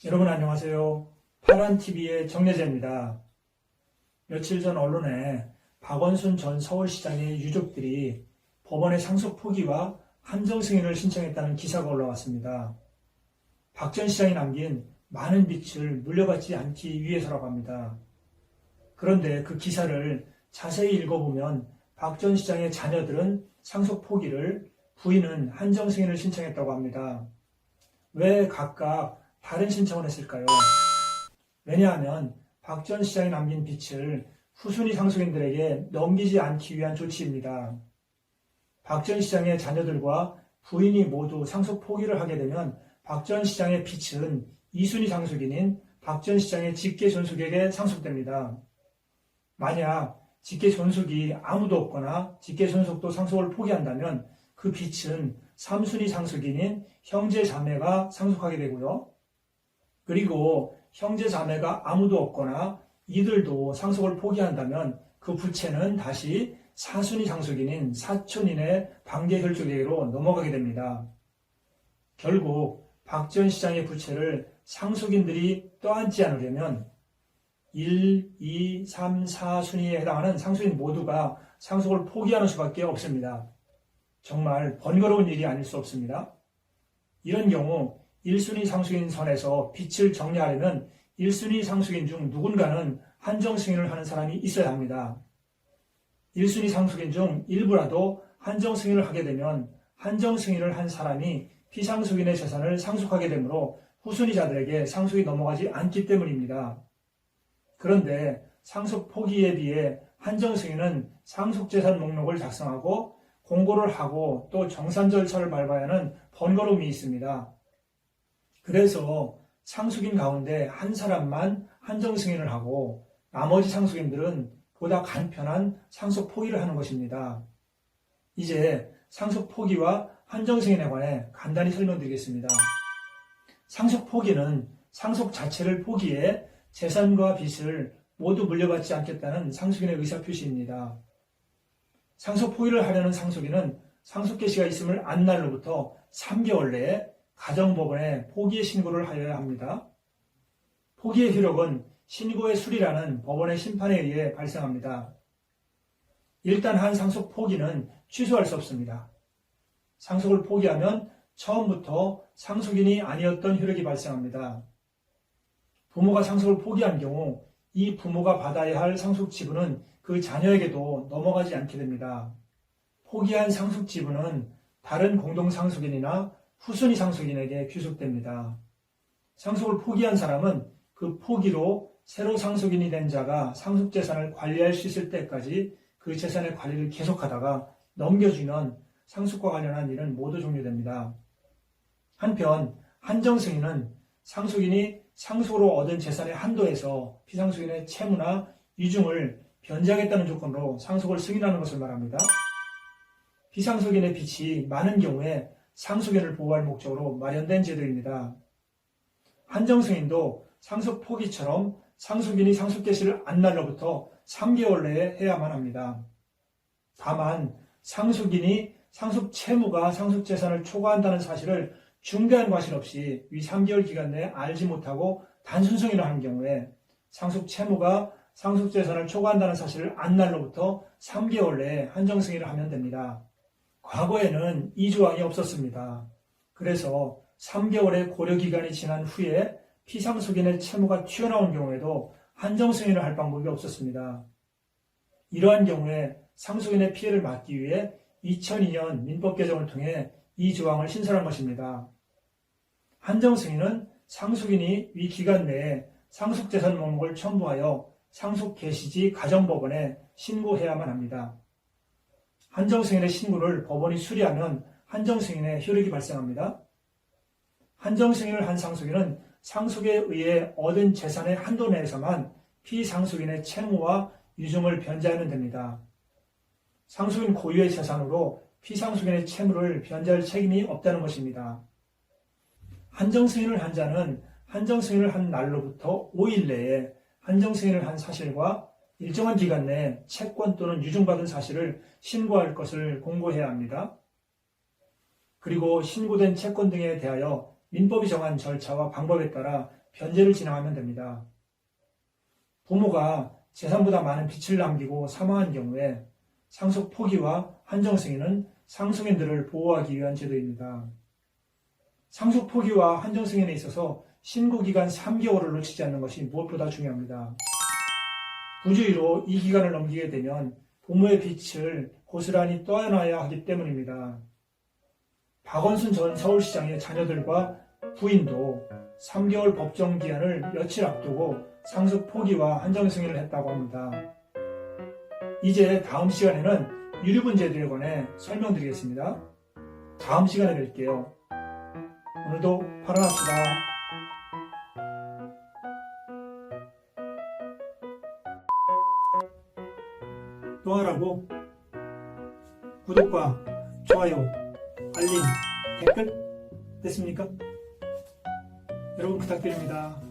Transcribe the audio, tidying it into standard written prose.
여러분 안녕하세요. 파란TV의 정례재입니다. 며칠 전 언론에 박원순 전 서울시장의 유족들이 법원의 상속 포기와 한정 승인을 신청했다는 기사가 올라왔습니다. 박 전 시장이 남긴 많은 빚을 물려받지 않기 위해서라고 합니다. 그런데 그 기사를 자세히 읽어보면 박 전 시장의 자녀들은 상속 포기를, 부인은 한정 승인을 신청했다고 합니다. 왜 각각 다른 신청을 했을까요? 왜냐하면 박 전 시장이 남긴 빚을 후순위 상속인들에게 넘기지 않기 위한 조치입니다. 박 전 시장의 자녀들과 부인이 모두 상속 포기를 하게 되면 박 전 시장의 빚은 2순위 상속인인 박 전 시장의 직계 존속에게 상속됩니다. 만약 직계 존속이 아무도 없거나 직계 존속도 상속을 포기한다면 그 빚은 3순위 상속인인 형제 자매가 상속하게 되고요. 그리고 형제 자매가 아무도 없거나 이들도 상속을 포기한다면 그 부채는 다시 4순위 상속인인 사촌인의 반계 혈족에게로 넘어가게 됩니다. 결국 박 전 시장의 부채를 상속인들이 떠안지 않으려면 1, 2, 3, 4순위에 해당하는 상속인 모두가 상속을 포기하는 수밖에 없습니다. 정말 번거로운 일이 아닐 수 없습니다. 이런 경우 1순위 상속인 선에서 빚을 정리하려면 1순위 상속인 중 누군가는 한정 승인을 하는 사람이 있어야 합니다. 1순위 상속인 중 일부라도 한정 승인을 하게 되면 한정 승인을 한 사람이 피상속인의 재산을 상속하게 되므로 후순위자들에게 상속이 넘어가지 않기 때문입니다. 그런데 상속 포기에 비해 한정 승인은 상속재산 목록을 작성하고 공고를 하고 또 정산 절차를 밟아야 하는 번거로움이 있습니다. 그래서 상속인 가운데 한 사람만 한정 승인을 하고 나머지 상속인들은 보다 간편한 상속 포기를 하는 것입니다. 이제 상속 포기와 한정 승인에 관해 간단히 설명드리겠습니다. 상속 포기는 상속 자체를 포기해 재산과 빚을 모두 물려받지 않겠다는 상속인의 의사표시입니다. 상속 포기를 하려는 상속인은 상속 개시가 있음을 안 날로부터 3개월 내에 가정법원에 포기의 신고를 하여야 합니다. 포기의 효력은 신고의 수리라는 법원의 심판에 의해 발생합니다. 일단 한 상속 포기는 취소할 수 없습니다. 상속을 포기하면 처음부터 상속인이 아니었던 효력이 발생합니다. 부모가 상속을 포기한 경우 이 부모가 받아야 할 상속 지분은 그 자녀에게도 넘어가지 않게 됩니다. 포기한 상속 지분은 다른 공동상속인이나 후순위 상속인에게 귀속됩니다. 상속을 포기한 사람은 그 포기로 새로 상속인이 된 자가 상속재산을 관리할 수 있을 때까지 그 재산의 관리를 계속하다가 넘겨주면 상속과 관련한 일은 모두 종료됩니다. 한편 한정승인은 상속인이 상속으로 얻은 재산의 한도에서 피상속인의 채무나 유증을 변제하겠다는 조건으로 상속을 승인하는 것을 말합니다. 피상속인의 빚이 많은 경우에 상속인을 보호할 목적으로 마련된 제도입니다. 한정승인도 상속 포기처럼 상속인이 상속 개시를 안 날로부터 3개월 내에 해야만 합니다. 다만 상속인이 상속 채무가 상속 재산을 초과한다는 사실을 중대한 과실 없이 위 3개월 기간 내에 알지 못하고 단순 승인을 하는 경우에 상속 채무가 상속 재산을 초과한다는 사실을 안 날로부터 3개월 내에 한정 승인을 하면 됩니다. 과거에는 이 조항이 없었습니다. 그래서 3개월의 고려기간이 지난 후에 피상속인의 채무가 튀어나온 경우에도 한정 승인을 할 방법이 없었습니다. 이러한 경우에 상속인의 피해를 막기 위해 2002년 민법 개정을 통해 이 조항을 신설한 것입니다. 한정 승인은 상속인이 위 기간 내에 상속재산 목록을 첨부하여 상속 개시지 가정법원에 신고해야만 합니다. 한정 승인의 신고를 법원이 수리하면 한정 승인의 효력이 발생합니다. 한정 승인을 한 상속인은 상속에 의해 얻은 재산의 한도 내에서만 피상속인의 채무와 유증을 변제하면 됩니다. 상속인 고유의 재산으로 피상속인의 채무를 변제할 책임이 없다는 것입니다. 한정 승인을 한 자는 한정 승인을 한 날로부터 5일 내에 한정 승인을 한 사실과 일정한 기간 내에 채권 또는 유증받은 사실을 신고할 것을 공고해야 합니다. 그리고 신고된 채권 등에 대하여 민법이 정한 절차와 방법에 따라 변제를 진행하면 됩니다. 부모가 재산보다 많은 빚을 남기고 사망한 경우에 상속 포기와 한정 승인은 상속인들을 보호하기 위한 제도입니다. 상속 포기와 한정 승인에 있어서 신고기간 3개월을 놓치지 않는 것이 무엇보다 중요합니다. 부주의로 이 기간을 넘기게 되면 부모의 빚을 고스란히 떠안아야 하기 때문입니다. 박원순 전 서울시장의 자녀들과 부인도 3개월 법정 기한을 며칠 앞두고 상속 포기와 한정 승인을 했다고 합니다. 이제 다음 시간에는 유류분 제도에 관해 설명드리겠습니다. 다음 시간에 뵐게요. 오늘도 발언합시다. 또 하라고 구독과 좋아요, 알림, 댓글 됐습니까? 여러분 부탁드립니다.